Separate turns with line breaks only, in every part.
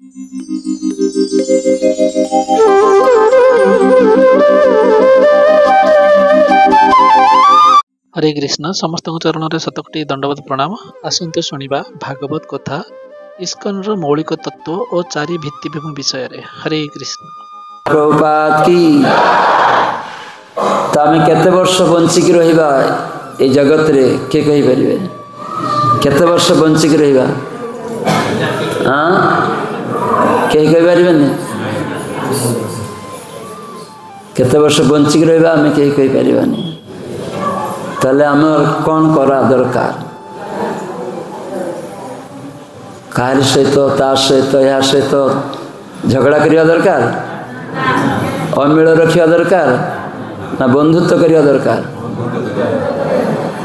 हरे कृष्ण समस्त चरण में शतकोटी दंडवत प्रणाम। आसंतु शुणिबा भागवत कथा इस्कन रो मौलिक तत्व और चारि भित्तिभूमि विषय रे। हरे कृष्ण।
प्रभुपाद की तमें केते वर्ष बंचिक रहिबा ए जगत रे के कहि परिबे? केते वर्ष बंचिक रहिबा? हां के कहि परिबेनी? केते वर्ष बंचिक रहिबा हमें के कहि परिबानी। ताले आमर कौन करा दरकार? कार सहित तार सहित या सहित झगड़ा करिया दरकार, अमिल रखिया दरकार ना बंधुत्व करिया दरकार।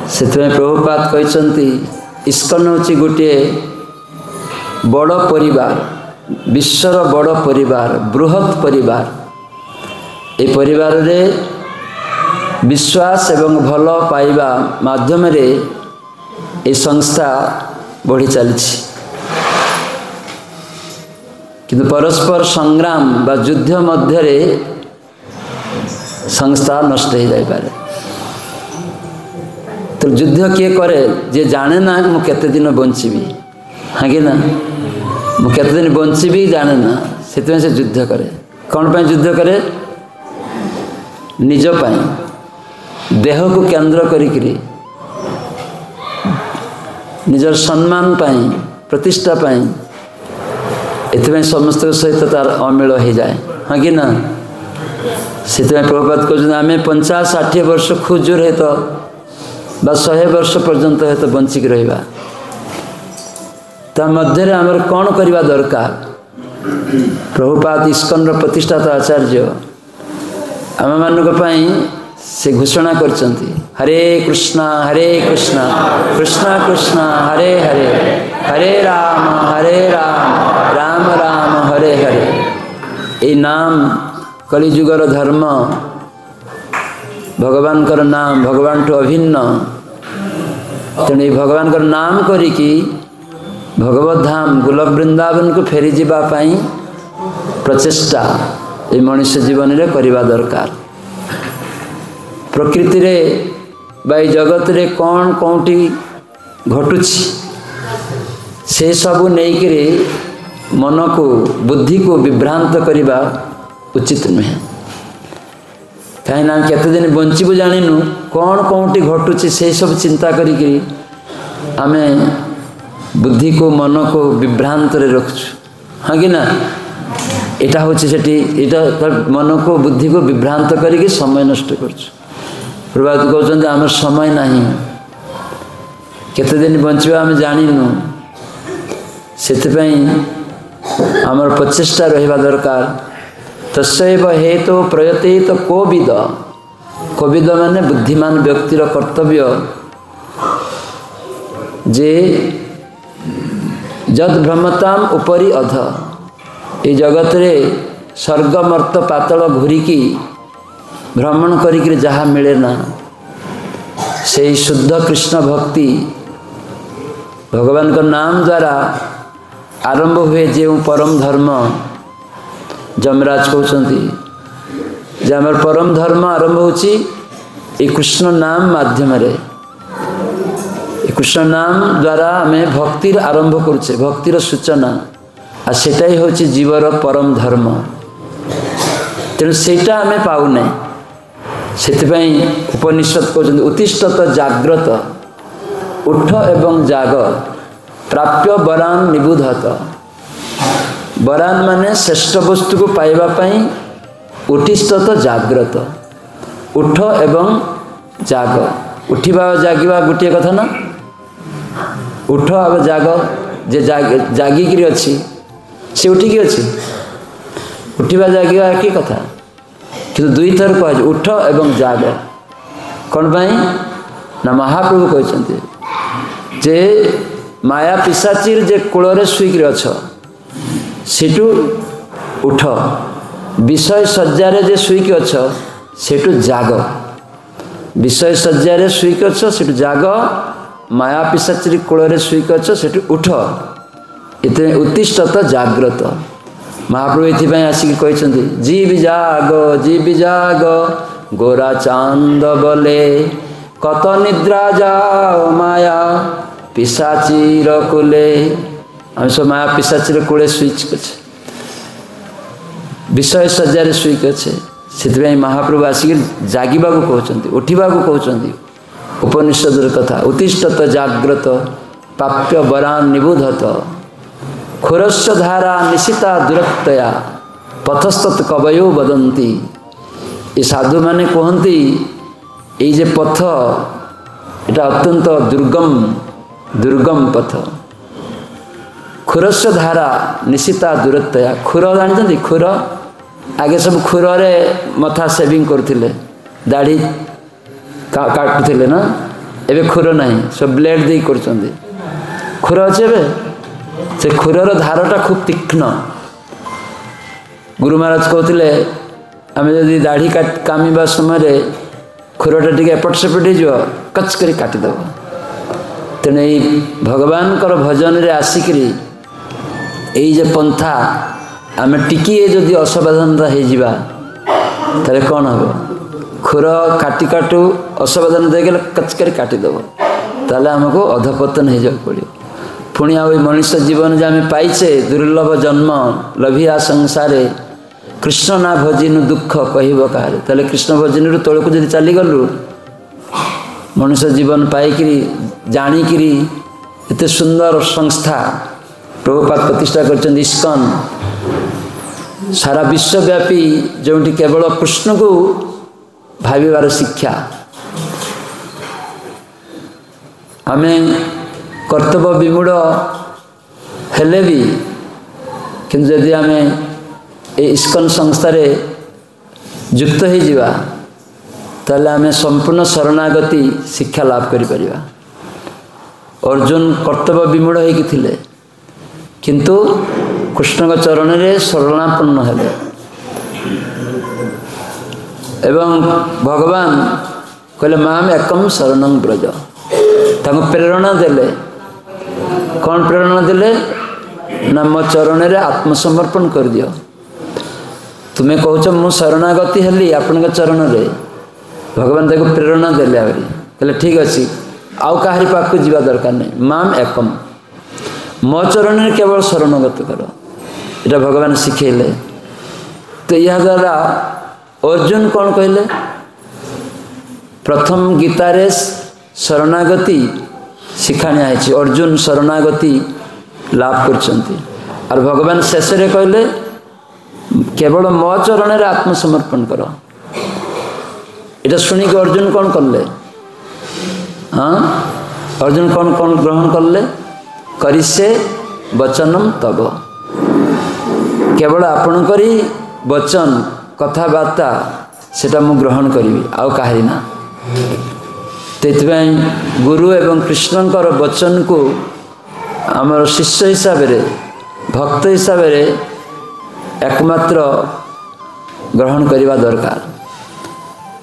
से प्रभुपाद कहते इस्कन होची गोटे बड़ परिवार, विश्वर बड़ परिवार, बृहत परिवार। ए परिवार रे विश्वास एवं भल पाइबा माध्यम रे ए संस्था बढ़ी चली, किंतु परस्पर संग्राम बा युद्ध मध्य रे संस्था नष्ट हो जाए पारे। तो युद्ध किए करे जे जाने ना मु केते दिन बंचीबी, हाँ कि ना मु केते दिन बंचीबी जाने ना, से से युद्ध करे। कौन पे युद्ध करे? निज पाई, देह को केंद्र करिकरी, निजर सम्मान पाई, प्रतिष्ठा पाई, एथि समस्त सहित तार अमिल हो जाए, हाँ कि ना। से प्रभुपाद कहते आम 50-60 वर्ष खुजूर है तो 100 वर्ष पर्यंत है तो बंचिक रहिबा। ता मध्य आमर कौन करवा दरकार? प्रभुपाद इस्कन प्रतिष्ठाता आचार्य आम मान से घोषणा करचंती हरे कृष्णा कृष्णा कृष्णा हरे हरे, हरे राम राम राम हरे हरे। ये नाम कलिजुगर धर्म, भगवान कर नाम भगवान ठू अभिन्न। तेणु भगवान कर नाम करिकी भगवत धाम गोलक वृंदावन को फेरी जीवा पाई प्रचेष्टा ये मनुष्य जीवन रे करवा दरकार। प्रकृति रे बाई जगत रे कौन कौटी घटुची से सबू नहीं मन को बुद्धि को विभ्रांत करवा उचित नुहे। कहीं केते दिन बंचबू जानिनु, कौन कौटी घटुची से सब चिंता करी आमे बुद्धि को मन को विभ्रांत रे रखुछु, हाँ कि ना। एटा होची सेठी एटा मन को बुद्धि को विभ्रांत करी समय नष्ट करछु। प्रभात कहते आम समय नहीं, केते दिन बंचवा आम जानिनु, से आमर प्रचेष्टा रहिबा दरकार। तस्यैव हेतु प्रयते तो कोविद, कोविद माने बुद्धिमान व्यक्तिर कर्तव्य जे जद भ्रमताम उपरी अध, ये जगत रे स्वर्ग मर्त पातल घूरिकी भ्रमण करी जहाँ मिले ना, से शुद्ध कृष्ण भक्ति भगवान का नाम द्वारा आरंभ हुए जो परम धर्म। जमराज कहते जे आमर परम धर्म आरंभ होची ये कृष्ण नाम माध्यम रे। कृष्ण नाम द्वारा आमे भक्तिर आरंभ करुचे, भक्तिर सूचना आ सेटा ही होची जीवर परम धर्म। तेणु सेटा आमे पाऊ नहीं, सेथिपाई उपनिषद कहते उत्तिष्ठत जाग्रत, उठ एवं जाग, प्राप्य वरान निबुधत। वरान माने श्रेष्ठ वस्तु को पाइबा पाई उत्तिष्ठत जाग्रत, उठ एवं जाग। उठिबा जागिबा गोटे कथा ना, उठ अब जाग, जे जागिकी अच्छी से उठिकी अच्छी, उठिबा जागिबा एक कथा, किंतु दुई थर कह उठ एवं जाग। कौन पाई ना महाप्रभु कहते जे माया पिशाचीर जे कूल शुईक अछ सेठू उठ, विषय सज्जार जे शुईक अछ सेठू जाग, विषय सज्जार शुईक अछ सेठू जाग, माया पिशाचीर कूल शुईक अछ सेठू उठ। ଏତେ ଉତ୍ତିଷ୍ଠତ ଜାଗ୍ରତ। महाप्रभु ये आसिक कहते जीव जाग गोरा चांद बोले कत निद्रा जाओ माया पिशाचीर कूले। आम सब माया पिशाचीर कूले शुईच विषय सज्जार शुईक अच्छे से महाप्रभु आसिक जागिबा कहते उठा कहते उपनिषद कथा उत्तिष्ठत जाग्रत प्राप्य वरान निबुधत खुरस्य धारा निशिता दुरक्तया पथस्तत् कवयो वदन्ति। ये साधु माने कहती ये जे पथ एटा अत्यंत दुर्गम पथ। खुरस्य धारा निशिता दुरक्तया खुर जानते खुर आगे सब खुर रे मथा सेविंग करथिले दाढ़ी काटुले ना एबे खुर नहीं सब ब्लेड दे करछन्ती खुर अच्छे एबे से खुरर धारटा खूब तीक्ष्ण। गुरु महाराज कहते आम जदि दाढ़ी कामिबा समय खुरटा टी एपट सेपट हो कच कर काटिदेव। तेणु भगवान भजन रे आसिकी ये पंथा आम टिकी जदि असावधानता हो कौन हम खुर काटि काटू असावधान देगले कच कर काटिदेव ताले आमको अधपतन हो पड़ो। पुणी आ मनुष्य जीवन जो आम पाइचे दुर्लभ जन्म लभिया संसारे कृष्ण ना भजिनु दुख कहब कहारे ताले कृष्ण भजन तौक जब चलीगलु मनुष्य जीवन पाइकी जाणिकी एत सुंदर संस्था प्रभुपाद प्रतिष्ठा कर इस्कन सारा विश्वव्यापी जो केवल कृष्ण को भाविबार शिक्षा आमे कर्तव्य विमूढ़ हेले भी किंतु यदि आम इस्कन संस्था युक्त हो जावा ताले आम संपूर्ण शरणागति शिक्षा लाभ करि परिबा। अर्जुन कर्तव्य विमूढ़ होइकि थिले किंतु कृष्ण के चरण में शरणापन्न हेले एवं भगवान कहले माम एकम शरणं ब्रज ताको प्रेरणा देले। कौन प्रेरणा देले ना मो चरण रे आत्मसमर्पण कर दियो। तुम्हें कहच मु शरणागति हेली आपण चरण रे भगवान ताको प्रेरणा देले आरी कहले ठीक अच्छी आउ काहरी पाक जीवा दरकार नहीं माम एकम मो चरण रे केवल शरणगत कर इटा भगवान शिखेले। तो यह द्वारा अर्जुन कौन कहले प्रथम गीतारे शरणागति शिखाणी है अर्जुन शरणागति लाभ करछंती और भगवान शेष रे कहले केवल मो चरण रे आत्मसमर्पण कर। इटा शुणिक अर्जुन कौन कले हाँ अर्जुन कौन कौन ग्रहण कले करिसे वचनम तब केवल आपण करी वचन कथबार्ता सेटा मु ग्रहण करी आउ काहरी ना। तेथिपाई गुरु एवं कृष्णकर वचन को आमर शिष्य हिसाब रे भक्त हिसाब रे एकमात्र ग्रहण करवा दरकार।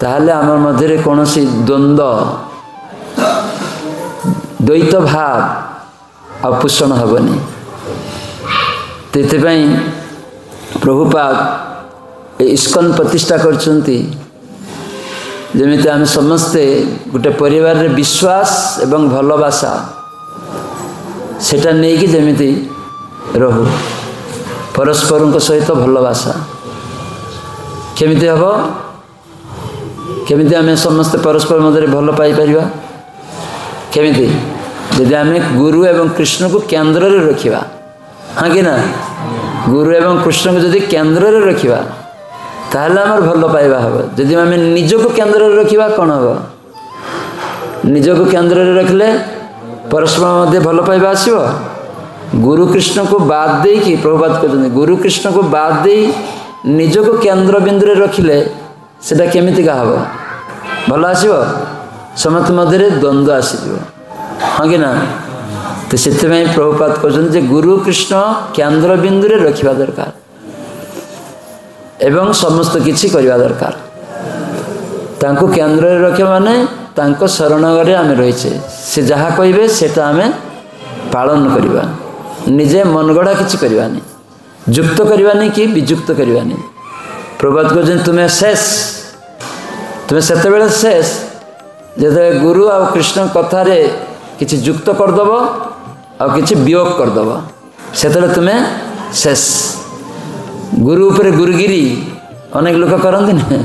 ताहले आमर मध्य कौनसी द्वंद्व द्वैत भाव अपोषण हेबनी। तेथिपाई प्रभुपाद इस्कन प्रतिष्ठा करछंती जमिति आम समस्ते गोटे परिवार रे विश्वास एवं भलबासा सेटा नहीं कि जमिति रहू परस्पर सहित भलबासा केमिति हबो केमिति आम समस्ते परस्पर मध्य भल पाई परिबा केमिति यदि आम गुरु एवं कृष्ण को केंद्र रे रखिबा हाँ कि ना गुरु एवं कृष्ण को जदि केंद्र रे रखिबा ताहले आमर भल पाइबा हम। जदि आम निज को केंद्र रे रखिबा कौन हम निज को केंद्र रे रखले परस्पर मध्य भल पाइबा आसीबो। गुरु कृष्ण को बाद दे कि प्रभुपाद कहते गुरु कृष्ण को बाद दे निज को केंद्र बिंदु रे रखिले सेटा केमितिका हबो भल आसीबो समस्त मध्य द्वंद्व आसीबो हाँ कि ना। तो से प्रभुपाद कहते गुरु कृष्ण केंद्र बिंदु रे रखिबा दरकार एवं समस्त किछि करवा दरकार। तांको केंद्र रे रखे माने तांको शरणगरे आमे रहिछे से जहा कहिबे सेटा आमे पालन करिबा निजे मनगढ़ा किसी करवानी जुक्त करवानी कि विजुक्त करवानी प्रभात कहते तुम्हें शेष तुम्हें सेते बेले शेष जैसे गुरु आ कृष्ण कथार किसी जुक्त करदेव आ किसी वियोग करदेव से तुम्हें शेष गुरु उपर गुरुगिरी अनेक लोक करती ना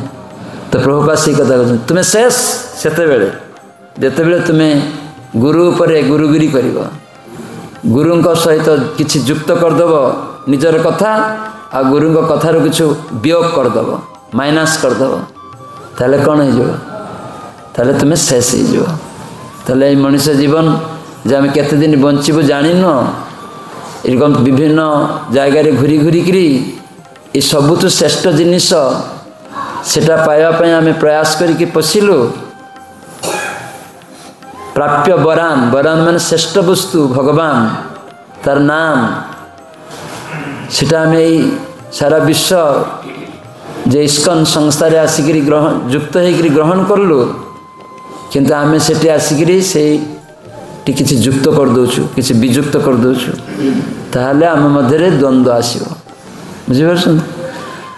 तो प्रभुपाद से कथा कहते तुम्हें शेष सेते बेले जेते बेले तुम्हें गुरु उपर गुरुगिरी कर गुरु सहित किसी जुक्त करदेव निजर कथा आ गुरु कथार किछु वियोग करदेव माइनस करदेव ताले कौन हो ताले तुम्हें शेष हो ताले मनुष्य जीवन जे आम केते दिन बंचबू जानिन एरकम विभिन्न जगार घूरी घूरी करी ये सबुठ श्रेष्ठ जिनिस सेटा पाइबापी आम प्रयास करके पशिलु प्राप्य बरान बरान मान श्रेष्ठ वस्तु भगवान तार नाम सेटा आम सारा विश्व जे इस्कन संस्थार आसिक ग्रहण युक्त होकर ग्रहण कलु किंतु आम से आसिक से किसी युक्त करदे किसी विजुक्त करदे ताहले आम मध्य द्वंद्व आसो बुझीपार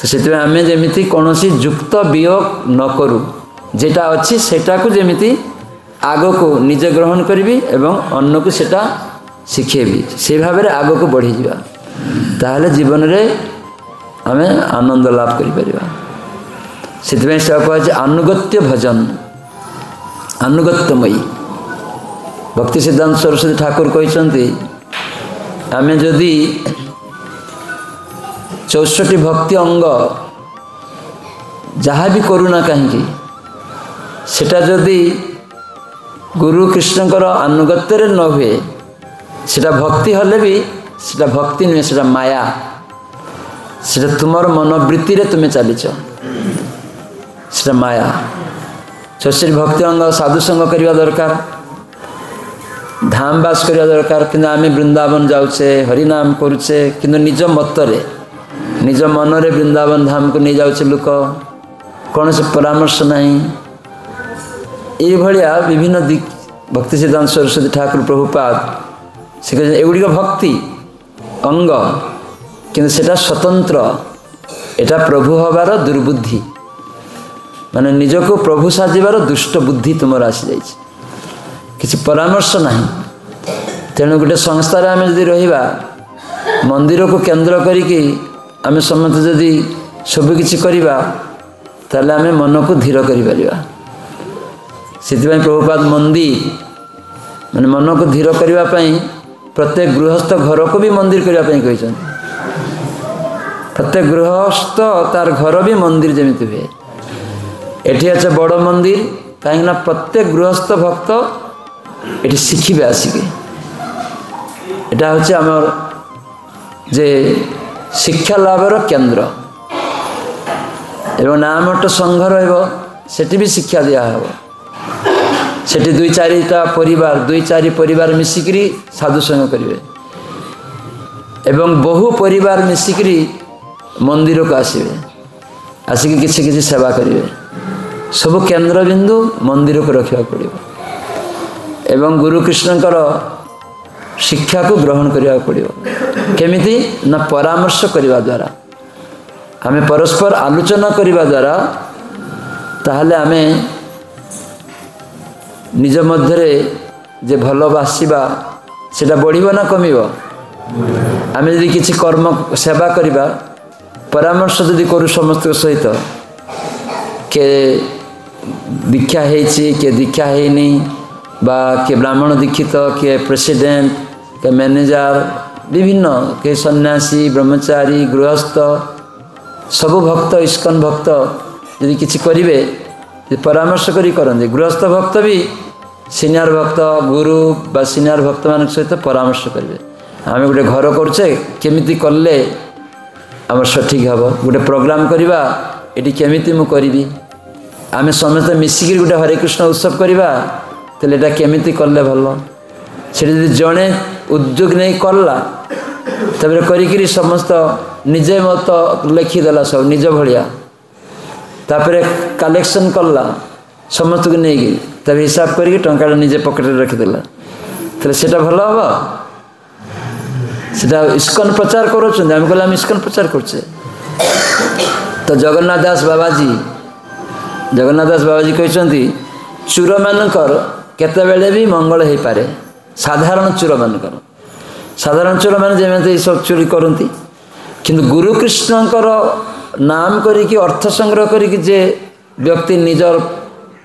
तो से आम जमी कौन युक्त वियोग न करूँ जेटा अच्छी सेटा को जमी आग को निजे ग्रहण करी एवं अन्न को सेटा शिखेबी से भाव में आग को बढ़ी जा ताहले जीवन रे आमे आनंद लाभ करि से कह अनुगत्य भजन अनुगत्यमयी भक्ति सिद्धांत सरस्वती ठाकुर कहते आमे जदि 64 भक्ति अंग जहाँ भी करूना कहीं सेटा जदि गुरु कृष्णकर अनुगत्य न हुए सेटा भक्ति हले भी सेटा भक्ति नुहे सेटा माया सेटा तुमर मनोवृत्ति रे तुम्हें चलीच सेटा माया 64 भक्ति अंग साधु संग करवा दरकार धाम बास करवा दरकार किंतु आम वृंदावन जाऊे हरिनाम करुचे किंतु निज मतरे निज मनरे वृंदावन धाम को नहीं जाऊे लोक कौन से परामर्श नहीं ये भाया विभिन्न दिक भक्ति सिद्धांत सरस्वती ठाकुर प्रभुपाद से कहते एगुड़िक भक्ति अंग किंतु सेटा स्वतंत्र एटा प्रभु हबार दुर्बुद्धि माने निजको प्रभु साजिबार दुष्ट बुद्धि तुमर आसी जाइछ किसी परामर्श नहीं तेणु गोटे संस्थार आम जदि रहिबा मंदिर को केंद्र करिकी आम समस्त जदि सब किछि करिबा ताले आम मन को धीर करि परिबा सेतिबाई प्रभुपाद मंदिर माने मन को धीर करिबा पई प्रत्येक गृहस्थ घर को भी मंदिर करिबा पई कहिछन प्रत्येक गृहस्थ तार घर भी मंदिर जमी हुए एठी अच्छे बड़ मंदिर कहीं प्रत्येक गृहस्थ भक्त ये शिखे आसिक एटा हूँ आमर जे शिक्षा लाभर केन्द्र एवं नामट संघ रही भी शिक्षा दिहब से 2-4टा परिवार 2-4 परिवार मिसिकी साधु संग करेंगे एवं बहु परिवार मिसिकी मंदिर को आसवे आसिक किसी सेवा करेंगे सब केंद्र बिंदु मंदिर को रखा पड़ो एवं गुरु कृष्णकर शिक्षा को ग्रहण करने पड़ो केमिति ना परामर्श करने द्वारा आम परस्पर आलोचना करने द्वारा ताहले आम निज मध्य जे भल बासिबा सेटा बढ़िबो ना कमिबो आम यदि किसी कर्म सेवा करवा परामर्श यदि करूँ समस्त सहित के दीक्षा है दीक्षा है बा के ब्राह्मण दीक्षित के प्रेसिडेंट के मैनेजर विभिन्न के सन्यासी ब्रह्मचारी गृहस्थ सबु भक्त इस्कन भक्त यदि किसी करेंगे परामर्श करी करते गृहस्थ भक्त भी सीनियर भक्त गुरु बा सीनियर भक्त मान सहित परामर्श करेंगे आम गोटे घर करुचे केमिति कले आम सठिक हम गोटे प्रोग्राम करवा ये केमिति मु करी आम समस्त मिसिकी गोटे हरे कृष्ण उत्सव करवा तेल एटा केमिति कले भल से जड़े उद्योग नहीं कला तब करी समस्त निजे मत लिखिदेला सब निज भाया तापर कलेक्शन कला समस्त को नहीं तब हिसाब करके टंका निजे पकेट रखीदेला तेल से भल हम সেটা ইস্কন প্রচার করছেন, আমি কহিলাম ইস্কন প্রচার করছে। তো জগନ୍ନାଥ ଦାସ ବାବାଜୀ କହିଛନ୍ତି ଚୋରମାନଙ୍କର କେତେବେଳେ ବି ମଙ୍ଗଳ ହେଇପାରେ। ସାଧାରଣ ଚୋରମାନଙ୍କର, ସାଧାରଣ ଚୋରମାନେ ଯେମିତି ସବୁ ଚୋରି କରନ୍ତି, କିନ୍ତୁ ଗୁରୁକୃଷ୍ଣଙ୍କର ନାମ କରିକି ଅର୍ଥ ସଂଗ୍ରହ କରିକି ଯେ ବ୍ୟକ୍ତି ନିଜର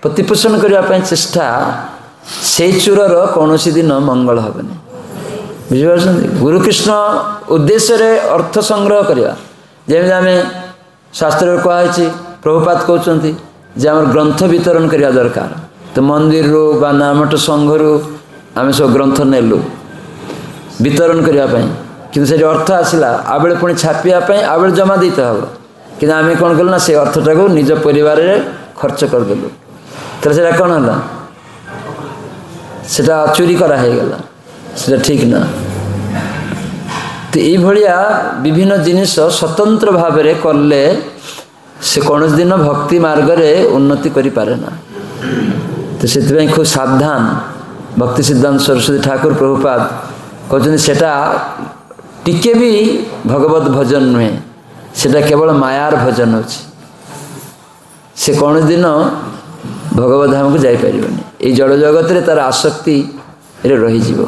ପ୍ରତିପୋଷଣ କରିବା ପାଇଁ ଚେଷ୍ଟା, ସେଇ ଚୋରର କୌଣସି ଦିନ ମଙ୍ଗଳ ହେବନି। ବୁଝିପାରୁଛନ୍ତି? ଗୁରୁକୃଷ୍ଣ ଉଦ୍ଦେଶ୍ୟରେ ଅର୍ଥ ସଂଗ୍ରହ କରିବା, ଯେମିତି ଆମେ ଶାସ୍ତ୍ରରେ କୁହାଯାଇଛି, ପ୍ରଭୁପାଦ କହୁଛନ୍ତି ଯେ ଆମର ଗ୍ରନ୍ଥ ବିତରଣ କରିବା ଦରକାର। ତ ମନ୍ଦିରରୁ ବା ନାମଠ ସଂଘରୁ ଆମେ ସବୁ ଗ୍ରନ୍ଥ ନେଲୁ ବିତରଣ କରିବା ପାଇଁ, କିନ୍ତୁ ସେଠି ଅର୍ଥ ଆସିଲା, ଆବେଳେ ପୁଣି ଛାପିବା ପାଇଁ ଆବେଳେ ଜମା ଦେଇତେ ହେବ। କିନ୍ତୁ ଆମେ କ'ଣ କଲୁ ନା, ସେ ଅର୍ଥଟାକୁ ନିଜ ପରିବାରରେ ଖର୍ଚ୍ଚ କରିଦେଲୁ। ତାହେଲେ ସେଇଟା କ'ଣ ହେଲା? ସେଟା ଚୋରି କରା ହେଇଗଲା, ସେଟା ଠିକ୍ ନା। ତ ଏଇଭଳିଆ ବିଭିନ୍ନ ଜିନିଷ ସ୍ୱତନ୍ତ୍ର ଭାବରେ କଲେ ସେ କୌଣସି ଦିନ ଭକ୍ତି ମାର୍ଗରେ ଉନ୍ନତି କରିପାରେ ନା। ତ ସେଥିପାଇଁ ଖୁବ୍ ସାବଧାନ। ଭକ୍ତି ସିଦ୍ଧାନ୍ତ ସରସ୍ୱତୀ ଠାକୁର ପ୍ରଭୁପାଦ କହୁଛନ୍ତି ସେଟା ଟିକେ ବି ଭଗବତ ଭଜନ ନୁହେଁ, ସେଟା କେବଳ ମାୟାର ଭଜନ ଅଛି। ସେ କୌଣସି ଦିନ ଭଗବତ ଧାମକୁ ଯାଇପାରିବନି, ଏଇ ଜଡ଼ ଜଗତରେ ତାର ଆସକ୍ତିରେ ରହିଯିବ।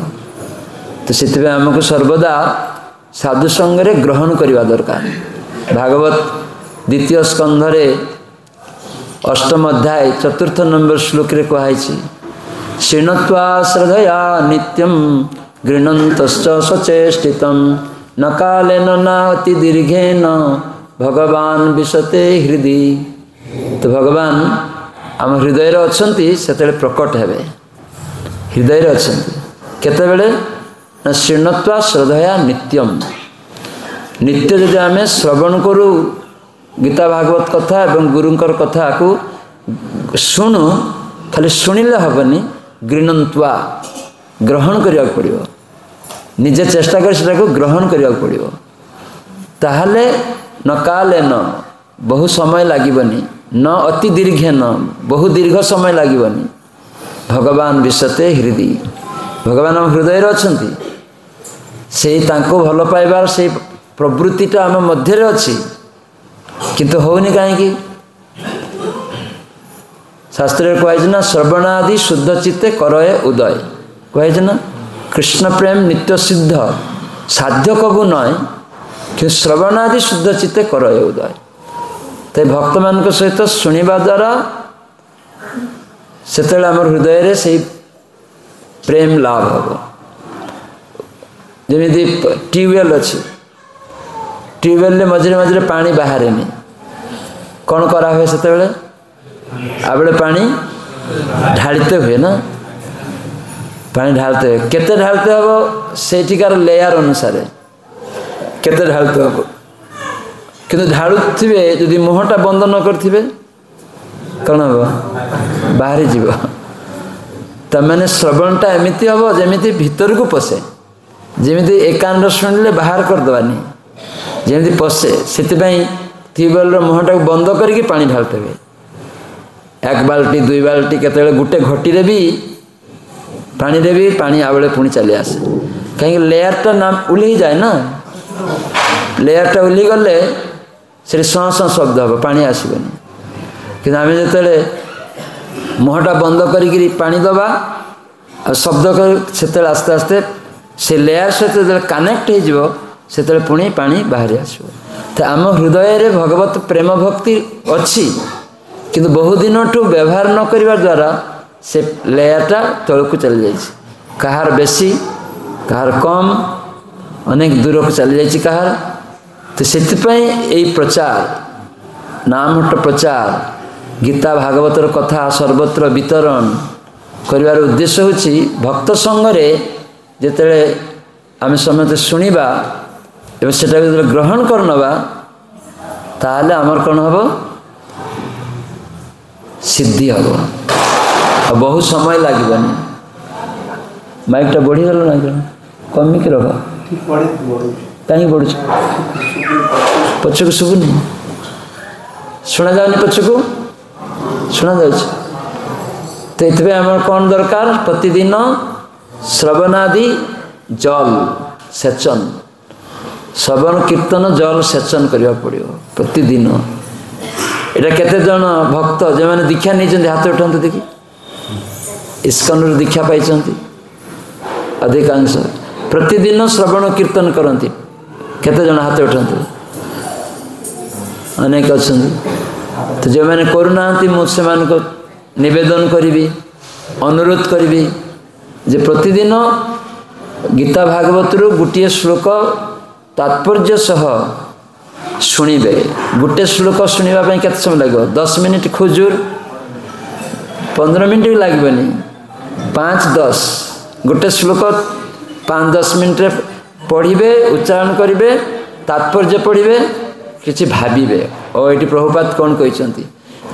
ତ ସେଥିପାଇଁ ଆମକୁ ସର୍ବଦା ସାଧୁ ସଙ୍ଗରେ ଗ୍ରହଣ କରିବା ଦରକାର। ଭାଗବତ ଦ୍ୱିତୀୟ ସ୍କନ୍ଧରେ 8ମ ଅଧ୍ୟାୟ 4ଥ ନମ୍ବର ଶ୍ଲୋକରେ କୁହାଯାଇଛି, ଶୃଣତ୍ୱା ଶ୍ରଦ୍ଧୟା ନିତ୍ୟଂ ଗୃହନ୍ତଶ୍ଚ ସଚେଷ୍ଟିତଂ ନ କାଲେନ ନା ଅତି ଦୀର୍ଘେନ ଭଗବାନ ବିଶତେ ହୃଦି। ତ ଭଗବାନ ଆମ ହୃଦୟରେ ଅଛନ୍ତି, ସେତେବେଳେ ପ୍ରକଟ ହେବେ। ହୃଦୟରେ ଅଛନ୍ତି କେତେବେଳେ ନା ଶୃଣତ୍ୱା ଶ୍ରଦ୍ଧୟା ନିତ୍ୟମ୍। ନିତ୍ୟ ଯଦି ଆମେ ଶ୍ରବଣ କରୁ ଗୀତା ଭାଗବତ କଥା ଏବଂ ଗୁରୁଙ୍କର କଥାକୁ ଶୁଣୁ, ଖାଲି ଶୁଣିଲେ ହେବନି, ଗୃହନ୍ତ୍ୱା ଗ୍ରହଣ କରିବାକୁ ପଡ଼ିବ। ନିଜେ ଚେଷ୍ଟା କରି ସେଟାକୁ ଗ୍ରହଣ କରିବାକୁ ପଡ଼ିବ। ତାହେଲେ ନ କାଲେନ ବହୁ ସମୟ ଲାଗିବନି, ନ ଅତି ଦୀର୍ଘେନ ବହୁ ଦୀର୍ଘ ସମୟ ଲାଗିବନି, ଭଗବାନ ବିଶତେ ହୃଦି। ଭଗବାନ ଆମ ହୃଦୟରେ ଅଛନ୍ତି, ସେଇ ତାଙ୍କୁ ଭଲ ପାଇବାର ସେଇ ପ୍ରବୃତ୍ତିଟା ଆମ ମଧ୍ୟରେ ଅଛି, କିନ୍ତୁ ହେଉନି କାହିଁକି? ଶାସ୍ତ୍ରରେ କୁହାଯାଇଛି ନା, ଶ୍ରବଣାଦି ଶୁଦ୍ଧ ଚିତ୍ତେ କରଏ ଉଦୟ। କୁହାଯାଇଛି ନା, କୃଷ୍ଣ ପ୍ରେମ ନିତ୍ୟ ସିଦ୍ଧ ସାଧ୍ୟ କବୁ ନয়, କିନ୍ତୁ ଶ୍ରବଣାଦି ଶୁଦ୍ଧ ଚିତ୍ତେ କରଏ ଉଦୟ। ତାଇ ଭକ୍ତମାନଙ୍କ ସହିତ ଶୁଣିବା ଦ୍ୱାରା ସେତେବେଳେ ଆମର ହୃଦୟରେ ସେଇ ପ୍ରେମ ଲାଭ ହେବ। ଯେମିତି ଟ୍ୟୁବୱେଲ୍ ଅଛି, ଟ୍ୟୁବୱେଲ୍ରେ ମଝିରେ ମଝିରେ ପାଣି ବାହାରେନି, କ'ଣ କରାହୁଏ? ସେତେବେଳେ ଆବେଳେ ପାଣି ଢାଳିତେ ହୁଏ ନା, ପାଣି ଢାଳିତେ ହୁଏ। କେତେ ଢାଳିତେ ହେବ? ସେଇଠିକାର ଲେୟାର ଅନୁସାରେ କେତେ ଢାଳିତେ ହେବ। କିନ୍ତୁ ଢାଳୁଥିବେ, ଯଦି ମୁହଁଟା ବନ୍ଦ ନ କରିଥିବେ କ'ଣ ହେବ? ବାହାରିଯିବ। ତାମାନେ ଶ୍ରବଣଟା ଏମିତି ହେବ ଯେମିତି ଭିତରକୁ ପଶେ, ଯେମିତି ଏକାନ୍ତ ଶୁଣିଲେ ବାହାର କରିଦେବାନି, ଯେମିତି ପଶେ। ସେଥିପାଇଁ ଟ୍ୟୁବୱେଲ୍ର ମୁହଁଟାକୁ ବନ୍ଦ କରିକି ପାଣି ଢାଳିଦେବେ। 1 ବାଲ୍ଟି 2 ବାଲ୍ଟି କେତେବେଳେ ଗୋଟେ ଘଟିରେ ବି ପାଣିରେ ବି ପାଣି ଆବେଳେ ପୁଣି ଚାଲି ଆସେ। କାହିଁକି? ଲେୟାରଟା ଓହ୍ଲେଇଯାଏ ନା, ଲେୟାରଟା ଓହ୍ଲିଗଲେ ସେଠି ସଁ ସଁ ଶବ୍ଦ ହେବ, ପାଣି ଆସିବନି। କିନ୍ତୁ ଆମେ ଯେତେବେଳେ ମୁହଁଟା ବନ୍ଦ କରିକିରି ପାଣି ଦେବା ଆଉ ଶବ୍ଦ କରି, ସେତେବେଳେ ଆସ୍ତେ ଆସ୍ତେ ସେ ଲେୟାର ସହିତ ଯେତେବେଳେ କନେକ୍ଟ ହେଇଯିବ, ସେତେବେଳେ ପୁଣି ପାଣି ବାହାରି ଆସିବ। ତ ଆମ ହୃଦୟରେ ଭଗବତ ପ୍ରେମ ଭକ୍ତି ଅଛି, କିନ୍ତୁ ବହୁଦିନଠୁ ବ୍ୟବହାର ନ କରିବା ଦ୍ୱାରା ସେ ଲେୟାରଟା ତଳକୁ ଚାଲିଯାଇଛି। କାହାର ବେଶୀ, କାହାର କମ୍, ଅନେକ ଦୂରକୁ ଚାଲିଯାଇଛି କାହାର। ତ ସେଥିପାଇଁ ଏଇ ପ୍ରଚାର, ନାମଠ ପ୍ରଚାର, ଗୀତା ଭାଗବତର କଥା ସର୍ବତ୍ର ବିତରଣ କରିବାର ଉଦ୍ଦେଶ୍ୟ ହେଉଛି, ଭକ୍ତ ସଙ୍ଗରେ ଯେତେବେଳେ ଆମେ ସମସ୍ତେ ଶୁଣିବା ଏବଂ ସେଟାକୁ ଯେତେବେଳେ ଗ୍ରହଣ କରିନେବା, ତାହେଲେ ଆମର କ'ଣ ହେବ? ସିଦ୍ଧି ହେବ, ଆଉ ବହୁ ସମୟ ଲାଗିବନି। ମାଇକ୍ଟା ବଢ଼ିଗଲା ନା କ'ଣ? କମିକି ରଖ। କାହିଁକି ବଢ଼ୁଛି? ପଛକୁ ଶୁଭୁନି? ଶୁଣାଯାଉନି? ପଛକୁ ଶୁଣାଯାଉଛି। ତ ଏଥିପାଇଁ ଆମର କ'ଣ ଦରକାର? ପ୍ରତିଦିନ ଶ୍ରବଣାଦି ଜଲ ସେଚନ, श्रवण कीर्तन जल सेचन करने पड़ो प्रतिदिन। एटा केते जन भक्त जो मैंने दीक्षा नहीं हाथ उठाते देखी इस्कन दीक्षा पाई अधिकांश प्रतिदिन श्रवण कीर्तन करती केते जन हाथ उठाते अनेक अच्छा। तो जो मैंने करूना मुझे निवेदन करी अनुरोध करी जे प्रतिदिन गीता भागवत रु गोटे श्लोक तात्पर्य सह शुणिबे। गोटे श्लोक शुणा के समय लगे 10 मिनिट खुजूर 15 मिनिट भी लगे 5-10 गोटे श्लोक 5-10 मिनिट पढ़े उच्चारण करेंगे तात्पर्य पढ़े किसी भाविबे और ये प्रभुपाद कौन कहते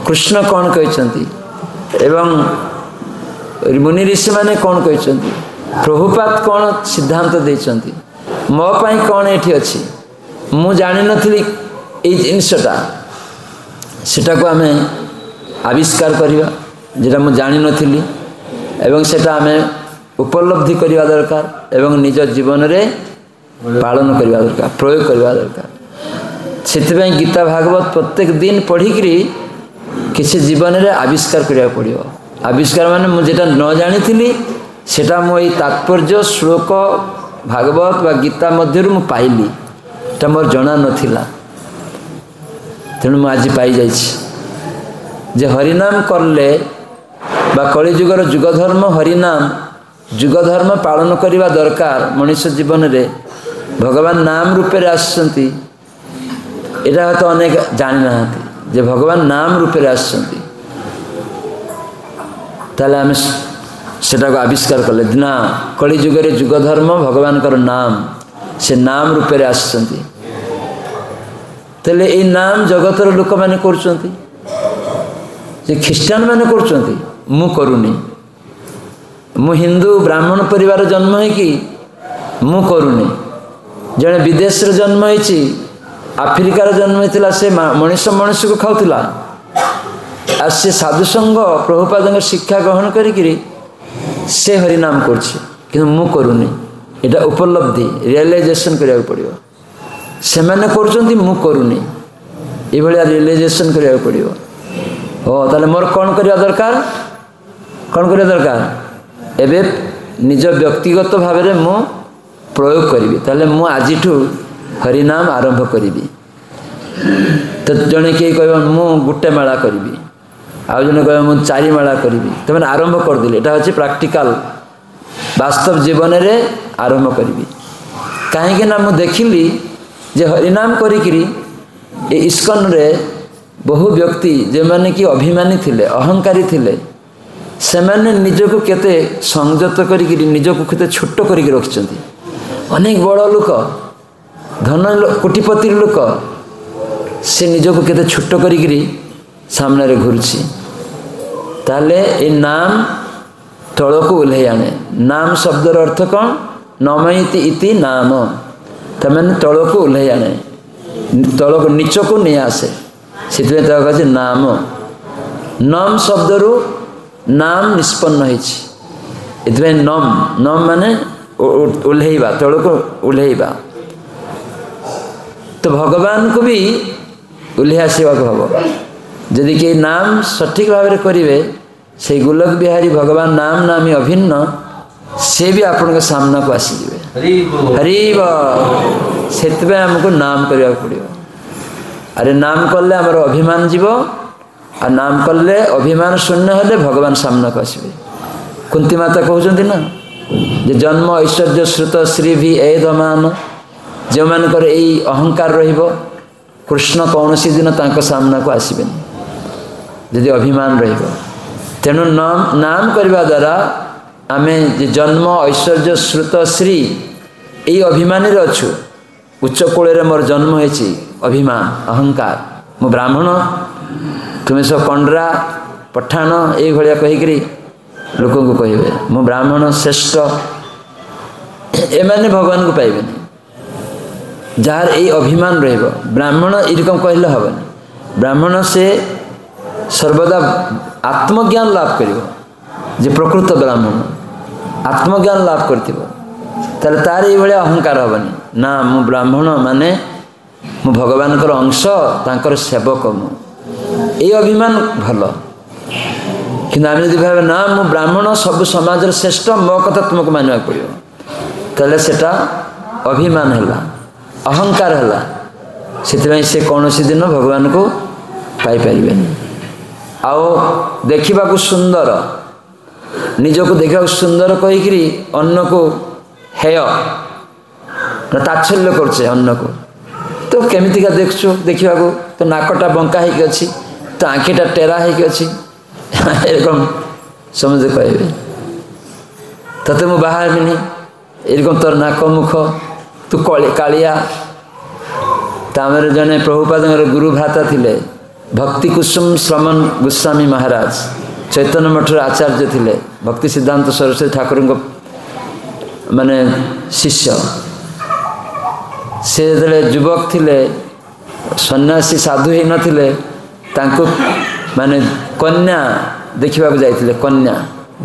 कृष्ण कौन कहते एवं मुनि ऋषि मैंने कौन कहते प्रभुपाद कौन सिद्धांत देते मो पाई कौन ये अच्छी मु जानी नी जिनसटा सेटा को आम आविष्कार करवा जेटा मु जानी नी एवं सेटा आम उपलब्धि करवा दरकार एवं निज जीवन रे पालन करवा दरकार प्रयोग करवा दरकार। से गीता भागवत प्रत्येक दिन पढ़िकी किसी जीवन रे आविष्कार करने पड़ो। आविष्कार माने मुझे न जानी सेटा मो तात्पर्य श्लोक भागवत व गीता मध्य मु पाइली ता मोर जना नथिला तेणु मु आज पाई जाइछि जे हरिनाम करले बा कलिजुगर जुगधर्म हरिनाम जुगधर्म पालन करने दरकार मनुष्य जीवन रे भगवान नाम रूपे आसछंती एटा तो अनेक जानी ना जे भगवान नाम रूपे आसछंती ताले आम सेटा को आविष्कार कले ना कलिजुगर जुगधर्म भगवान कर नाम से नाम रूपे आसछंती तेले ए नाम जगतर लोक माने करछंती जे ख्रिस्टान माने करछंती मु करूनी मु हिंदू ब्राह्मण परिवार जन्म है कि मु करूनी जने विदेश रे जन्म होइछि आफ्रिकार जन्म होइतिला से मनुष्य मनुष्य को खाउतिला आ से साधु संग प्रभुपाद शिक्षा ग्रहण करी से हरिनाम करछि किंतु मु करूनी एटा उपलब्धि रियलाइजेशन करिया पड़ियो से माने करछंती मु करूनी ए भलिया रियलाइजेशन करिया पड़ियो हो ताले मोर कोन करिया दरकार कौन करिया दरकार एबे निज व्यक्तिगत भाव में मु प्रयोग करी ताले मु आजिठू हरिनाम आरंभ करी तो जड़े किए कह मु गोटे माला करी आउ जने कह मु 4 माला करी तो मैंने आरंभ कर दिले एटा होची प्रैक्टिकल वास्तव जीवन रे आरंभ करी कहीं ना मु देखिली जे हरिनाम करी इस्कन रे बहु व्यक्ति जे माने कि अभिमानी थिले अहंकारी थिले से मैंने निजको केते संयत करी निजको केते छोट करी रखिछंती अनेक बड़ लोक धन कोटिपति लोक से निजको केते छोट करी सामने रे घुरछि ताले ए नाम तलको उल्हे आने नाम शब्दर अर्थ कौन नमयति इति नाम तमें तलको उल्हे आने तलको नीच को नहीं आसे से कहते नाम नम शब्दरू नाम निष्पन्न होती नम नम माने उल्हेबा तलको उल्हेबा तो भगवान को भी उल्हे आसवा हम जदि कि नाम सठिक भाव में करेंगे से गोलक बिहारी भगवान नाम नामी अभिन्न से भी आपण के सामना को आसीजे हरिब से आमको नाम करने पड़ो अरे नाम कले आमर अभिमान जीव आ नाम कले अभिमान शून्य हेले भगवान सामना को आसबे कुंती माता कहते ना जे जन्म ऐश्वर्य श्रुत श्री भी एदमान जो मानकर यही अहंकार रहिबो कृष्ण कौन सी दिन तांको सामना को आसबे यदि अभिमान रहिबो तेणु नाम करने द्वारा आमे जे जन्म ऐश्वर्य श्रुत श्री यही अभिमानी अच्छु उच्च कूल मोर जन्म होती अभिमान अहंकार मु ब्राह्मण तुम्हें सब कंडरा पठाण ये भाया कहीकि लोक को कहे मु ब्राह्मण श्रेष्ठ एमाने भगवान को पाइबे जार यही अभिमान रहिबो ब्राह्मण एरकम कहले हेनी ब्राह्मण से सर्वदा आत्मज्ञान लाभ करिवो जे प्रकृत ब्राह्मण आत्मज्ञान लाभ करथिबो ताले तार ये भले अहंकार हेनी ना मु ब्राह्मण माने मु भगवान अंश तांकर सेवक मु ये अभिमान भल कि आम जब भाव ना मु ब्राह्मण सब समाज श्रेष्ठ मो कथा तुमको मानवा पड़ो ताले सेटा अभिमान है अहंकार है से कौन सी दिन भगवान को पाई पारे आओ देखा सुंदर निजक देखा सुंदर कहीकि अन्न को हेय ताच्छल्य करछे अन्न को तो केमितिका देखछु देखा तो नाकटा बंका होगी अच्छी तो आँखीटा टेरा होगी अच्छी एरकम समझे कहे तते मु बाहर मिनी एरकम तोर नाक मुख तू कालिया तामरे जने प्रभुपाद गुरु भ्राता थिले भक्ति कुसुम श्रमण गोस्वामी महाराज चैतन्य मठर आचार्य थिले भक्ति सिद्धांत सरस्वती ठाकुर माने शिष्य से जो युवक थिले सन्यासी साधु ही नथिले तांको माने कन्या देखा जाइए कन्या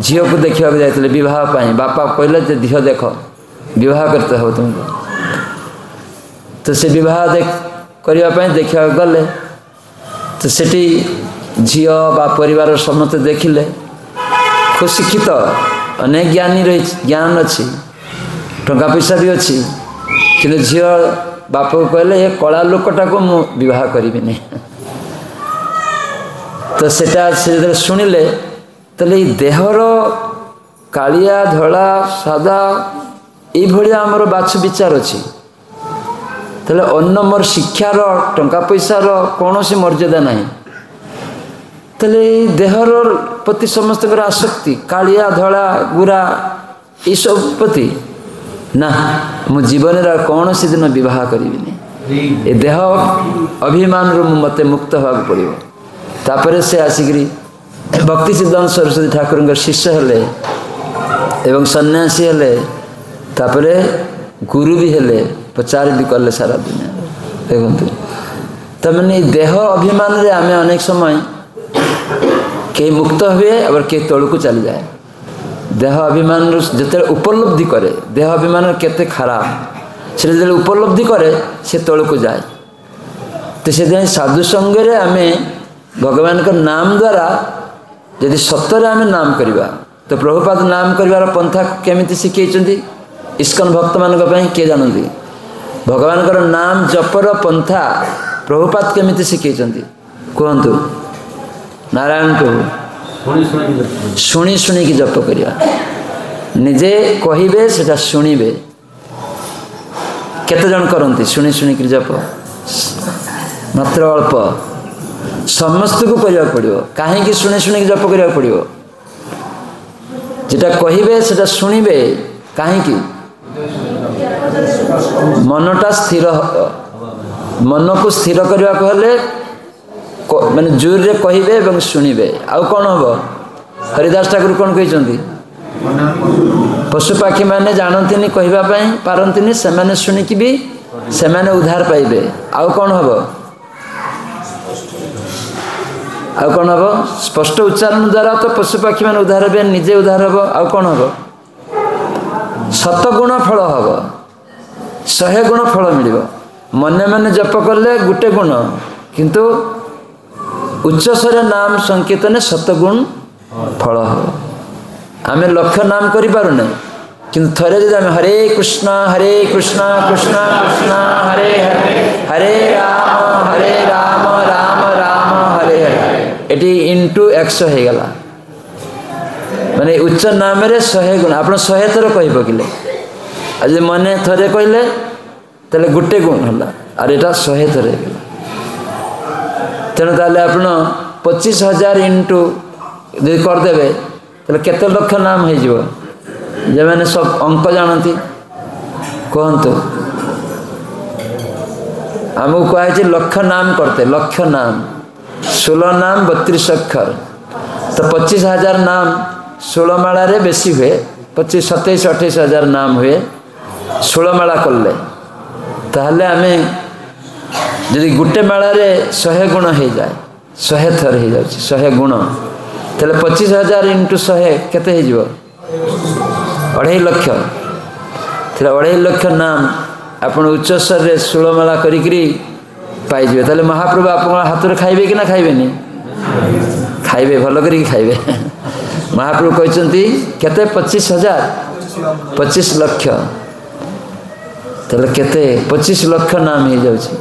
झील को देखा जाइए विवाह पाई बापा कहले जे झील देख विवाह करते हो तुमको तो से विवाह करने देखा गले तो सेठी झील बा परिवार समस्त देखिले खूब शिक्षित अनेक ज्ञानी रही ज्ञान अच्छी टंका पैसा भी अच्छी कि झील बाप को कहले ये कला लोकटा को मु विवाह करी नहीं तो सेटा से शुणिले तो देहर कालिया धला सादा ये आमर बाछ विचार अच्छी तेल अन्न मोर शिक्षार टंका पैसार कौन सी मर्यादा ना तेल देहर प्रति समस्त आसक्ति कालिया धला गुरा ये सब प्रति ना मु जीवन कौन सी दिन विवाह करी ए देह अभिमान मत मुक्त होगा पड़ो तापर से आसिकी भक्ति सिद्धांत सरस्वती ठाकुर शिष्य हेले एवं सन्यासी हेले तापरे गुरु भी हेले प्रचार भी कले सारा दुनिया देखु तमें देह अभिमान रे आमे अनेक समय के मुक्त हुए और के तौल को चली जाए देह अभिमान जिते उपलब्धि करे देह अभिमान केते खराब से जो उपलब्धि करे से तौल को जाए तो से साधु संगे आमे भगवान का नाम द्वारा यदि सत्तर आम नाम करवा तो प्रभुपाद नाम कर पंथा केमिति शिखई इस्कन भक्त मान किए जानती भगवान का नाम जपर पंथा प्रभुपाद केमिति शिखई कहतु नारायण प्रभु शुणी शुणी की जप करवा निजे कहे से शुणवे केते जन करती शुणी शुणी की जप मात्र अल्प समस्त को करने पड़ो कहीं शुणी शुणी जप करने पड़ो जेटा कहे से शुणवे कहीं मनटा स्थिर मन को स्थिर करने को हेले माने जोर रे कहे और शुणवे आउ कौन हम हरिदास ठाकुर कौन कहते पशुपाखी मैंने जानती कहवाई पारती से शुणिकी भी से उद्धार पाइबे आउ कौन हम आउ कौन हम स्पष्ट उच्चारण द्वारा तो पशुपाखी मैंने उद्धार हे निजे उद्धार हम आउ कौन हम शतगुण फल हम 100 गुण फल मिल मने मने जप कले गोटे गुण किंतु उच्च स्वर नाम संकीर्तन 100 गुण फल हम आम लक्ष नाम करें किंतु थरे जब आम हरे कृष्ण कृष्ण कृष्ण हरे हरे हरे राम राम राम हरे हरे ये इंटू 100 हो गला माने उच्च नाम रे 100 गुण आप 100 थर कह पकिले आज मने थरे कहले तेल गोटे गुण है और यहाँ 100 थर हो गला तेणु ताले आप 25,000 इंटू जो करदे तो केते लक्ष नाम हो जो मैंने सब अंक जानती कहतु आमको कहुई लक्ष नाम करते लक्ष नाम 16 नाम 32 अक्षर तो 25,000 नाम 16 माला रे बेसी हुए 27-28,000 नाम हुए 16 माला कले ताहले आमे यदि गोटे माला रे 100 गुण हो जाए 100 थर हो जाए 100 गुण तेल 25,000 इंटू 100 केते हो 2.5 लाख 2.5 लक्ष नाम आपण उच्च स्वर रे षोलमाला करी पाइबे ताले महाप्रभु आपण हाथ रे खाइबे कि ना खाइबेनी खाइबे भल करी खाइबे महाप्रभु कहते केते 25,000 25 लक्ष ताले केते 25 लक्ष नाम हो जाउछि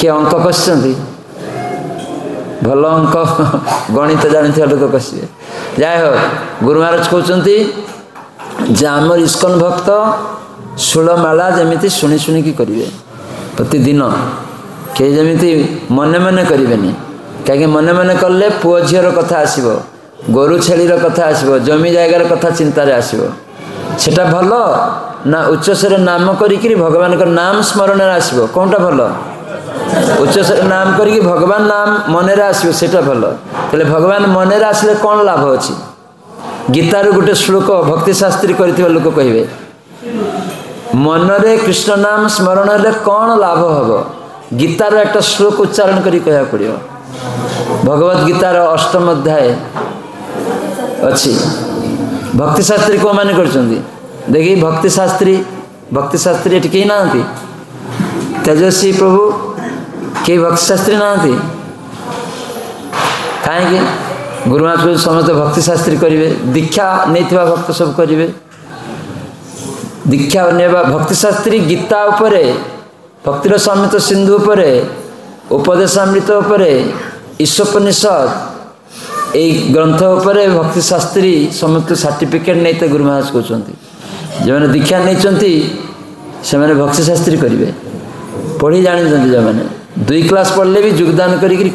के अंक कसछंती भल अंक गणित जानिथिया लोक कसिबे जाय हो गुरु महाराज कहते जे आमर इस्कन भक्त षोलमाला जमिति शुणी शुणी की करिवे प्रतिदिन के जमिति मने मने करिवेनी कहीं मने मने कले पुओ झीर कथा आसो गोरु छेलीर कथा आसो जमी जायगार कथा चिंतार आसो सेटा भल ना उच्चस्वर नाम करी भगवान का नाम स्मरण आसो कौनटा भल उच्चस्वर नाम करी भगवान नाम मन आसो सेटा भल तेल भगवान मन आसले कौन लाभ अच्छी गीतार गोटे श्लोक भक्ति शास्त्री करथिबा लोक कहिबे मनरे कृष्ण नाम स्मरण ले कौन लाभ हबो गीतार एक श्लोक उच्चारण करी कहया पड़ियो भगवत गीतार 8म अध्याय अच्छी भक्ति शास्त्री को माने करछंदी देखी भक्ति शास्त्री एठी केही नांती तेजस्वी प्रभु के भक्ति शास्त्री नांती काहे गुरु महाराज समस्त भक्ति शास्त्री करेंगे दीक्षा नहीं भक्त सब करेंगे दीक्षा नेबा भक्ति शास्त्री गीता उपरे भक्तिर समित सिंधु उपरे उपदेशामृत उपरे ईशोपनिषद ए ग्रंथ उपरे भक्ति शास्त्री समस्त सर्टिफिकेट नहीं गुरु महाराज कहते जो मैंने दीक्षा नहीं से मैंने भक्ति शास्त्री करेंगे पढ़ी जानी जो मैंने 2 क्लास पढ़ले भी योगदान करेंगे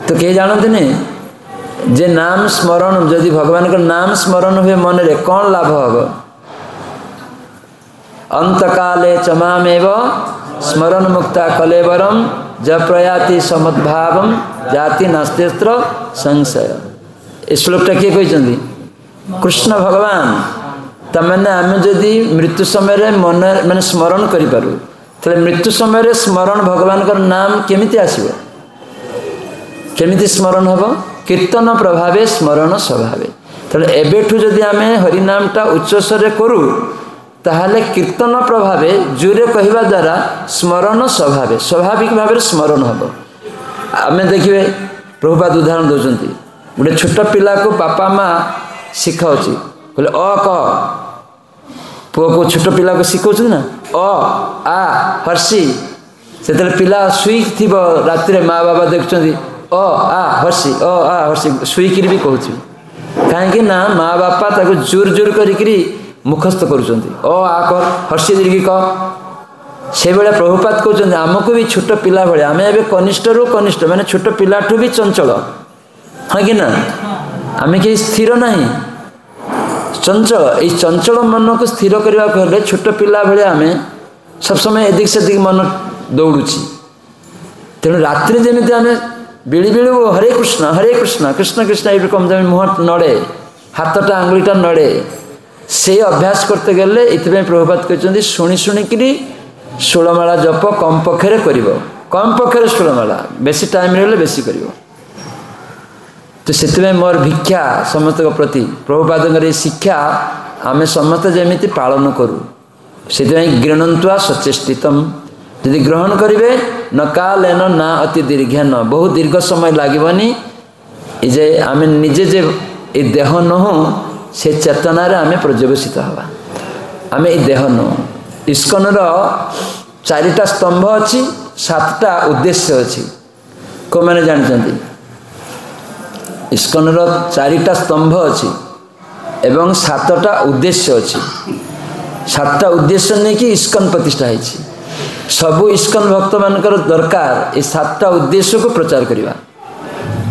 तो कहीं जानते नहीं जे नाम स्मरण जदि भगवान का नाम स्मरण हुए मन रे कौन लाभ हम अंत काले चमामेव स्मरण मुक्ता कलेवरम ज प्रयाति समद्भावम जाति नास्तेत्र संशय श्लोकटा किए कहते कृष्ण भगवान तमें आम जदि मृत्यु समय मन मैंने स्मरण करूँ तो मृत्यु समय स्मरण भगवान का नाम केमिति आसीबो केमिति स्मरण हम कीर्तन प्रभावे स्मरण स्वभावे तेल एबेठू जदि आम हरिनामटा उच्चस्वर करूँ ताहले कीर्तन प्रभावे जोरे कहवा द्वारा स्मरण स्वभावे स्वाभाविक भाव स्मरण हम आम देखिए प्रभुपाद उदाहरण दौरान गोटे छोट पिला को बापा माँ शिखाऊँगी बोले अ क पुओ को छोट पिला को शिखाऊँ ना अ आ हर्षि से पिला शुई थी राति माँ बाबा देखुं अ आ हर्षि शुईकि भी कहूँ कहीं ना माँ बापा ताको जोर जोर करी मुखस्थ करुँच अ आ कर हर्षि दीर्घ क से बेले प्रभुपाद कहते आमको भी छोट पिला भाई आम ए कनिष्ठ रु कनिष्ठ माने छोट पिलाठू भी चंचल हाँ कि ना आम कहीं स्थिर ना चंचल ये चंचल मन को स्थिर करने को हेले छोट पिला भाई आम सब समय एदिक सेदिक मन दौड़ुची तेणु रात्रि जमी आम बिड़ी बिड़ी हरे कृष्ण कृष्ण कृष्ण ये कम जमी मुह नड़े हाथटा आंगुलीटा नड़े से अभ्यास करते गले इतने प्रभुपाद कहते शुणी शुणिकी 16 माला जप कम पक्षरे कम पक्षरे 16 माला बेसी टाइम रही बेसी कर तो से मोर भिक्षा समस्त प्रति प्रभुपाद शिक्षा आम समस्त जमी पालन करूँ से गृहणुआ सचेष्टितम यदि ग्रहण करेंगे न कालेन ना अति दीर्घेन बहुत दीर्घ समय लगभग जे आम निजे जे ये देह नुह से चेतनार आम पर्यवेसित हवा आम ये देह नुह इस्कनर 4टा स्तंभ अच्छी 7टा उद्देश्य अच्छी को मैंने जानते इस्कनर 4टा स्तंभ अच्छी एवं 7टा उद्देश्य अच्छी 7टा उद्देश्य नहीं कि इस्कन प्रतिष्ठा है सबू इस्कन भक्त मानकर दरकार ये 7टा उद्देश्य को प्रचार करवा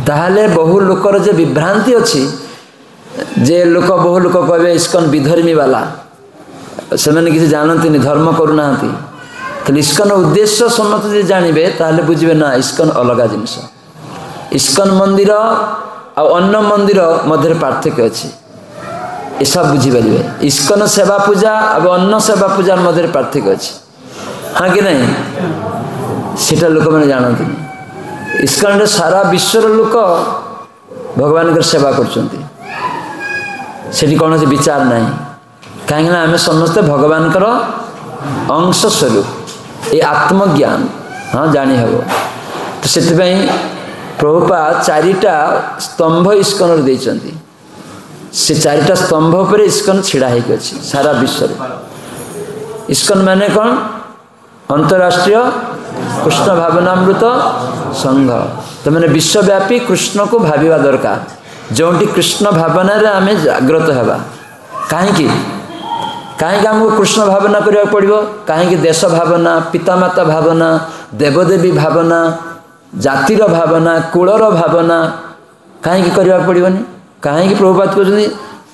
ताहले बहु लोकर जे विभ्रांति अच्छी जे लोक बहु लोक कहे इस्कन विधर्मी वाला से मैंने किसी जानती नहीं धर्म करूना तो इस्कन उद्देश्य समस्त जे जानवे ताहले बुझे ना इस्कन अलग जिनस इस्कन मंदिर अन्य मंदिर मध्य पार्थक्य अच्छी ये सब बुझीपारे इस्कन सेवा पूजा और अन्न सेवा पूजा मध्य पार्थक्य अच्छी हाँ कि नहीं सीटा लोक मैंने जानती इस्कन सारा विश्वर लोक भगवान सेवा कर कौन विचार ना कहीं आम समस्ते भगवान अंश स्वरूप ये आत्मज्ञान हाँ जानी हम तो से प्रभुपाद चारिटा स्तंभ इस्कन देइछन्ति से चारिटा स्तंभ पर इस्कन छिड़ा होगी अच्छी सारा विश्व इस्कन माने कौन अंतरराष्ट्रीय कृष्ण भावनामृत संघ तो मैंने विश्वव्यापी कृष्ण को भाविबा दरकार जोटी कृष्ण भावना आम जाग्रत होगा कहीं आमको कृष्ण भावना करने पड़ो कहीं देश भावना पितामाता भावना देवदेवी भावना जातिर भावना कूलर भावना कहीं करने पड़ोनी कहीं प्रभुपाद कहते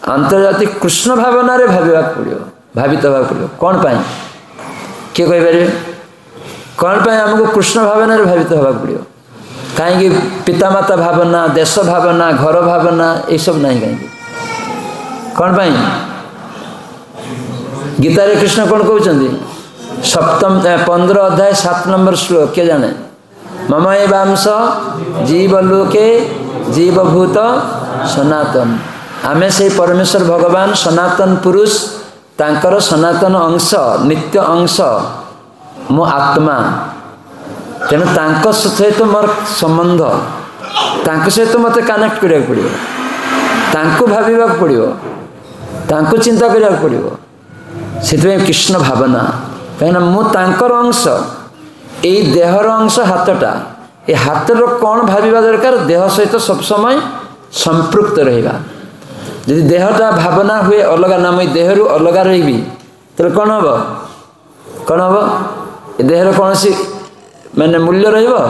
अंतर्जातिक कृष्ण भावना रे भाविबा पड़ो भावित होगा पड़ो कौन पाई किए कहींपर कौन पाई आमको कृष्ण भावना रे भावित होगा पड़ो कहीं पितामाता भावना देश भावना घर भावना ये सब नहीं कहीं कौन पाई गीतारे कृष्ण कौन कहते सप्तम 15 अध्याय 7 नंबर श्लोक किए जाने मम एवांश जीवलोके जीवभूत सनातन आमे से परमेश्वर भगवान सनातन पुरुष तांकर सनातन अंश नित्य अंश मो आत्मा तेणु तांको सहित मोर संबंध तांको सहित मत कनेक्ट करिया पड़ियो तांको भाविबा पड़ियो तांको चिंता करिया पड़ियो सेतबे कृष्ण भावना कहीं मु तांकर अंश यही देहर अंश हाथटा ये हाथर कौन भाविबा दरकार देह सहित सब समय संपृक्त रहिबा यदि देहटा भावना हुए अलग नाम देहरु अलग रही तो कौन हम देहर कौन सी मैंने मूल्य रहिबो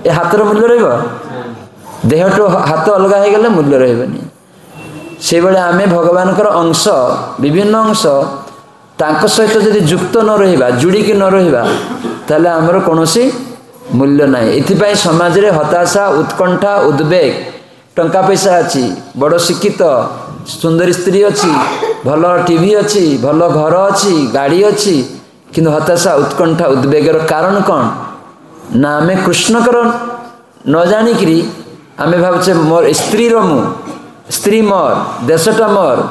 ए हाथर मूल्य रहिबो देह तो हाथ अलग हो गले मूल्य रहिबनी से बेले आमे भगवान अंश विभिन्न अंश तांको सहित यदि युक्त न रहिबा जुड़िकी न रहिबा ताले आमर कोनोसी मूल्य नाही एथिपाई समाज रे हताशा उत्कंठा उद्वेग टंका पैसा अच्छी बड़ शिक्षित सुंदर स्त्री अच्छी भल टीवी अच्छी भल घर अच्छी गाड़ी अच्छी किंतु हताशा उत्कंठा उद्वेगर कारण कौन ना आमे कृष्णकर न जानिकी आमे भावचे मोर स्त्री मु स्त्री मोर देशटा मोर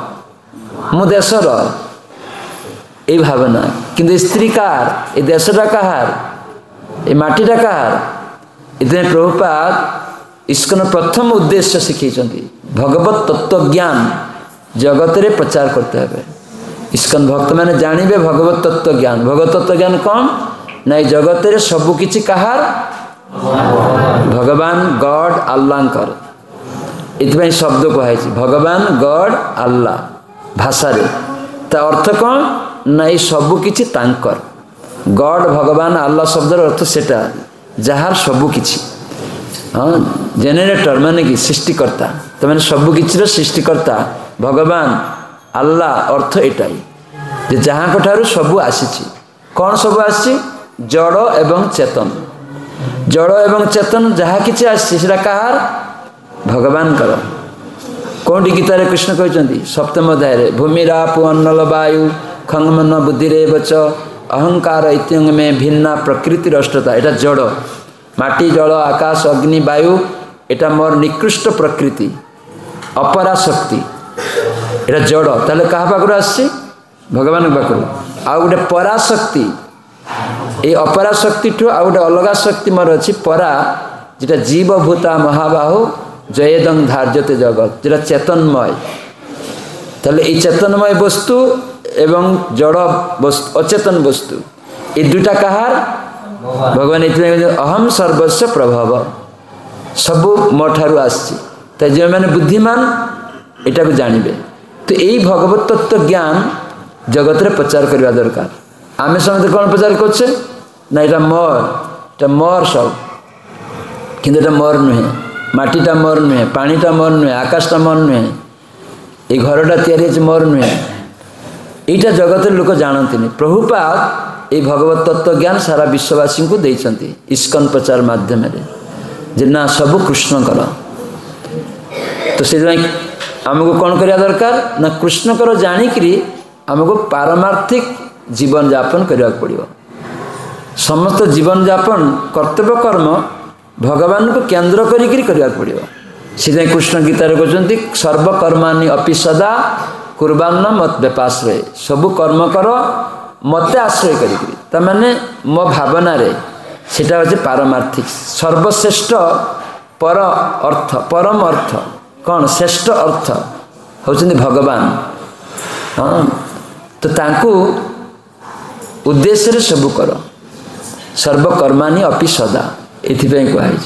मु देशर ये भावना किंतु स्त्री कार ये देशटा कहार ये माटीटा कहार इतने प्रभुपाद इस्कन प्रथम उद्देश्य शिखई भगवत तत्व ज्ञान जगत रे प्रचार करते हैं इस्कन भक्त मैंने जानवे भगवत तत्व ज्ञान भगवत तत्व ज्ञान कौन ना जगत रे सबु किछि कहार भगवान गॉड अल्लाहकर इतने शब्द कहुई भगवान गॉड अल्लाह भाषा रे ता अर्थ कौन ना ये सबु किछि तांकर गॉड भगवान अल्लाह शब्दर अर्थ सेटा जार सबु किछि हाँ जेनेरेटर माने कि सृष्टिकर्ता तो मैंने सबु किछि सृष्टिकर्ता भगवान अल्लाह अर्थ एटाई जे जहाँ ठारू सबु आसी कौन सबु आसी जड़ एवं चेतन जड़ एवं चेतन जहाँ किछि आसी सेटा कहार भगवान कर कौन गीतारे कृष्ण कहते सप्तम अध्याय भूमिरापु अन्नल वायु खंगमन बुद्धिरे बच अहंकार इत्यंग में भिन्ना प्रकृति अष्टता एटा जड़ माटी जल आकाश अग्नि वायु एटा मोर निकृष्ट प्रकृति अपरा शक्ति एटा जड़ ताले कहा पाखर आसी भगवान पाखर आउ गोटे पराशक्ति ये अपरा शक्ति ठू आउ गोटे अलग शक्ति मोर अच्छी परा जेटा जीवभूता महाबाहु जयदं धार्यते जगत जेटा चेतनमय ताले ये चेतनमय वस्तु एवं जड़ वस्तु अचेतन वस्तु ये दुटा कहार भगवान इतने अहम सर्वस्व प्रभाव सबू मो ठारू आसी जो मैंने बुद्धिमान यहाँ को जानवे तो यही भगवत तत्व ज्ञान जगत रे प्रचार करवा दरकार आम समझते कौन प्रचार करछे ना यहाँ मोर सब किंतु एटा मोर नुहे माटीटा मोर नुहे पानीटा मोर नुहे आकाशटा मोर नुहे ये घरटा तैयारी मोर नुहे यहीटा जगत लोक जानती प्रभुपाद ये भगवत तत्व ज्ञान सारा विश्ववासी को देइछन्ति इस्कन प्रचार माध्यम जे ना सब कृष्णकर तो से आमको कौन करिया दरकार ना कृष्णकर जानिकरी आमको पारमार्थिक जीवन यापन करने पड़ो समस्त जीवन यापन कर्तव्य कर्म भगवान को केंद्र करिकरी करने पड़ो से कृष्ण गीतार कहते सर्वकर्माणि अपि सदा कुर्बान्न मत व्यपाश्रय सबु कर्म कर मते आश्रय करी तमाने मो भावना रे सेटा होचे पारमार्थिक सर्वश्रेष्ठ पर अर्थ परम अर्थ कौन श्रेष्ठ अर्थ होचंदी भगवान। हाँ तो तांकू उद्देश्य रे सबु कर सर्वकर्माणि अपि सदा एथिपई कहै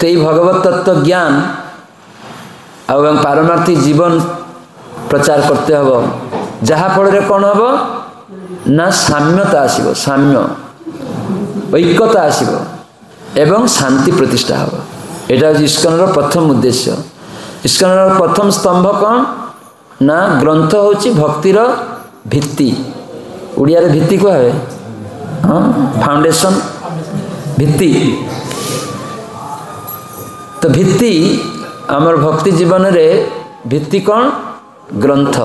तो ये भगवत तत्व ज्ञान और पारमार्थिक जीवन प्रचार करते हबो जहा फल कौन हम ना साम्यता आसीबो साम्य ऐक्यता आसीबो एवं शांति प्रतिष्ठा हबो एटा इस्कन प्रथम उद्देश्य। इस्कन प्रथम स्तंभ कौन ना ग्रंथ होची भक्तिर भित्ति उड़िया रे भित्ति को है हाँ फाउंडेशन भित्ति तो भित्ति आमर भक्ति जीवन रे भित्ति कौन ग्रंथ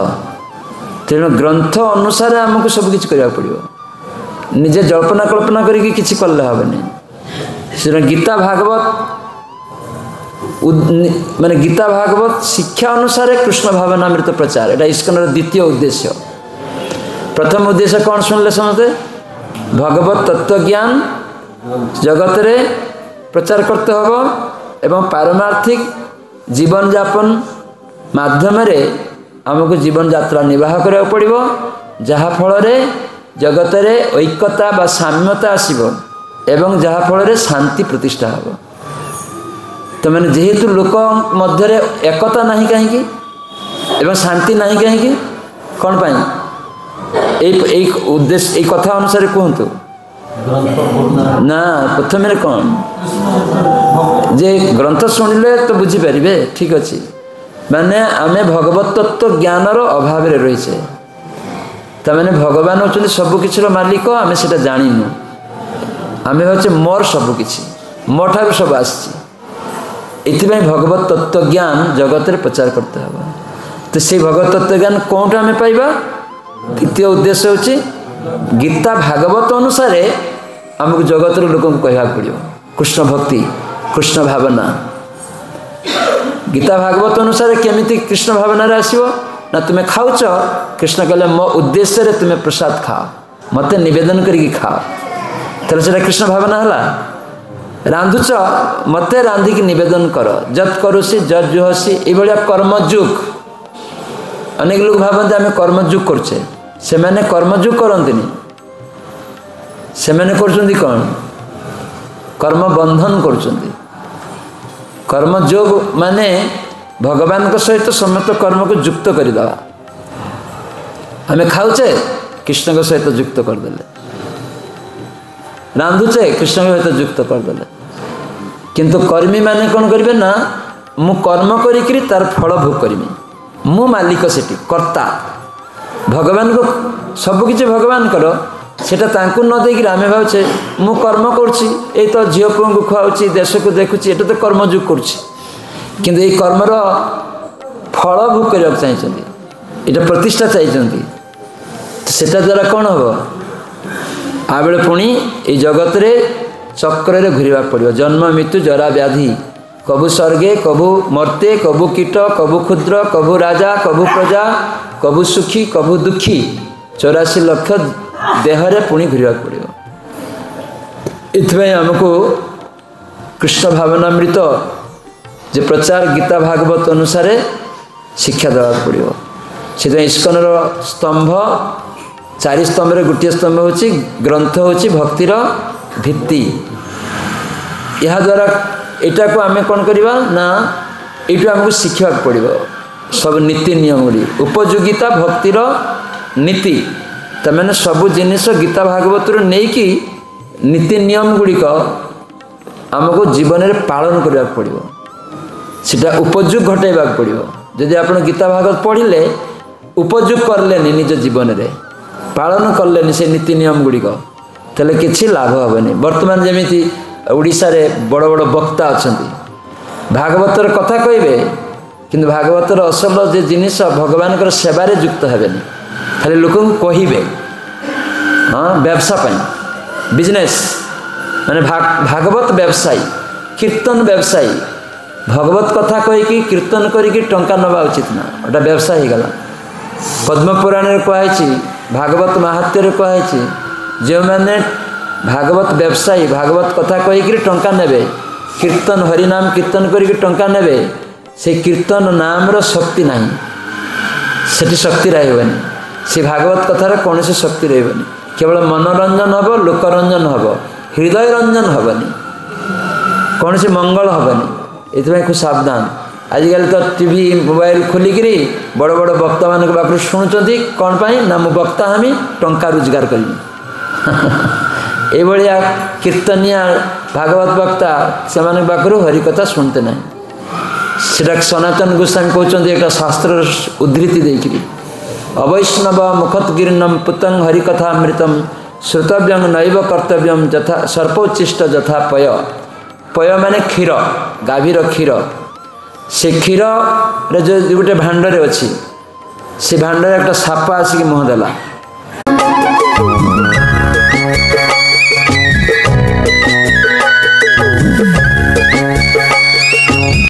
तेणु ग्रंथ अनुसार आमको सब किछि करिया पड़िबो निजे जल्पना कल्पना करिके किछि करले हबनी से गीता भागवत माने गीता भागवत शिक्षा अनुसार कृष्ण भावनामृत प्रचार एटा इस्कन द्वितीय उद्देश्य। प्रथम उद्देश्य कौन सुनले समझते भगवत तत्व ज्ञान जगत रे प्रचार करते हबो एवं पारमार्थिक जीवन यापन माध्यम रे हमको जीवन यात्रा निर्वाह करा पड़िबो जहा फल रे जगत रे ऐक्यता बा साम्यता आसीबो एवं जहा फल रे शांति प्रतिष्ठा हबो। तो मैंने जेहेतु लोक मध्य एकता नहीं कहीं एवं शांति नहीं कहीं कौन पाई एक उद्देश्य एक कथा अनुसार कहतु ना प्रथम कौन जे ग्रंथ शुणिले तो बुझीपारे ठीक अच्छे माने आमे भगवत तत्व ज्ञानर अभाव रही तमें भगवान होचुंदी सबकिछि मालिक आमे सेटा जानिनु आमे होचे मोर सबकिछि मो ठारू सब आसी इथिପାଇଁ भगवत तत्व ज्ञान जगत रे प्रचार करते हबो। तो से भगवत तत्व ज्ञान कोन आमे पाइबा द्वितीय उद्देश्य होची गीता भागवत अनुसार हमको जगत रे लोक को कहया पड़ियो कृष्ण भक्ति कृष्ण भावना गीता भागवत अनुसार केमिति कृष्ण भावना रे आसीबो ना तुमे खाउछ कृष्ण कहले मो उद्देश्य रे तुमे प्रसाद खाओ मते निवेदन करी खाओ तले सेटा कृष्ण भावना हला रांधुच मते रांधिक निवेदन कर जत करुसी जत जुहसी ए भलिया कर्मजुग अनेक लोग भावते आम कर्मजुग करछे से माने कर्मजुग करंतिनी से माने करछंती कोन कर्म बंधन करछंती कर्मयोग माने भगवान को सहित समस्त कर्म को युक्त करदे आम खाऊचे कृष्ण को सहित युक्त करदे रांधुचे कृष्ण को सहित युक्त करदे किंतु कर्मी माने कौन करेंगे ना मु कर्म करी तार फल भोग करी मु मालिक सेठी कर्ता भगवान को सबकि भगवान करो सेटा तांकु न देकी आमे भावचे मु कर्म करुछि ए तो झियो पुओ को खुआउछि देश को देखुछि एटा तो कर्मयोग करुछि किंतु ए कर्मर फल भोग करबा चाहिछन्ती एटा प्रतिष्ठा चाहिछन्ती तो सेटा द्वारा कौन हो आ बेले पुणी ए जगत रे चक्र रे घुरिबा पड़िबो जन्म मृत्यु जरा व्याधि कबू स्वर्गे कबू मर्ते कबू कीट कबू क्षुद्र कबू राजा कबू प्रजा कबू सुखी कबू दुखी 84 लाख देहरे पुणी घुरिबा पड़िबो इथबे हमको कृष्ण भावनामृत जे प्रचार गीता भागवत अनुसार शिक्षा देवा पड़िबो से इस्कन स्तंभ 4 स्तंभ रे गोटे स्तंभ होची ग्रंथ होची भक्तिर भित्ति यह द्वारा एटा को आमे कौन करिबा ना एटू हमको शिखा पड़िबो सब नीति नियम गुड़ी उपयोगिता भक्तिर नीति तमें सब जिनिस गीता भागवत नहीं कि नीति नियम गुड़िक आमको जीवन में पालन करने पड़ो सीटा उपयोग घटाइबा पड़ो जदि आप गीता भागवत पढ़िले उपयोग करले निज जीवन में पालन करले से नीति नियम गुड़िक तेल किसी लाभ हेनी बर्तमान जमी ओडिशा रे बड़ बड़ वक्ता अच्छा भागवतर कथा कहे किंतु भागवतर असल जे जिनिस भगवान सेवारे युक्त हेनी खाली लोक कहे हाँ व्यवसा बिजनेस माने भागवत व्यवसायी कीर्तन व्यवसायी भगवत कथा कहीकि कीर्तन करी टंका नवा उचित ना गोटा व्यवसाय हो गला पद्मपुराण कहुई भागवत महात्म्य कहुई जो मैंने भागवत व्यवसायी भागवत कथा कहीकि टंका नेबे कीर्तन हरिनाम कीर्तन करके टंका नेबे से कीर्तन नाम रो शक्ति नहीं सेठी शक्ति रही से भागवत कथार कौन सी शक्ति रही केवल मनोरंजन हम लोकरंजन हम हृदय रंजन हेनी कौन सी मंगल हेनी ये खूब सावधान आजिकल तो टीवी मोबाइल खोलिकी बड़ बड़ वक्ता मान पाखु शुणुंट कौन पाई ना मु वक्ता हमी टंका रोजगार करी एभलिया कीर्तनिया भागवत वक्ता से पाखु हरिकथा शुणते ना सेटा सनातन गोस्वामी कहते एक शास्त्र उद्धृति देकरी अवैष्णव मुखोत्कीर्णम पुतंग हरिकथामृतम श्रुतव्यं नैव कर्तव्यम जथा सर्पोच्चिष्ट जथा पय पय माने क्षीर गाभीर क्षीर से क्षीर जो गोटे भाण्डरे अच्छी से भाण्डरे एक साप आसिक मुह देला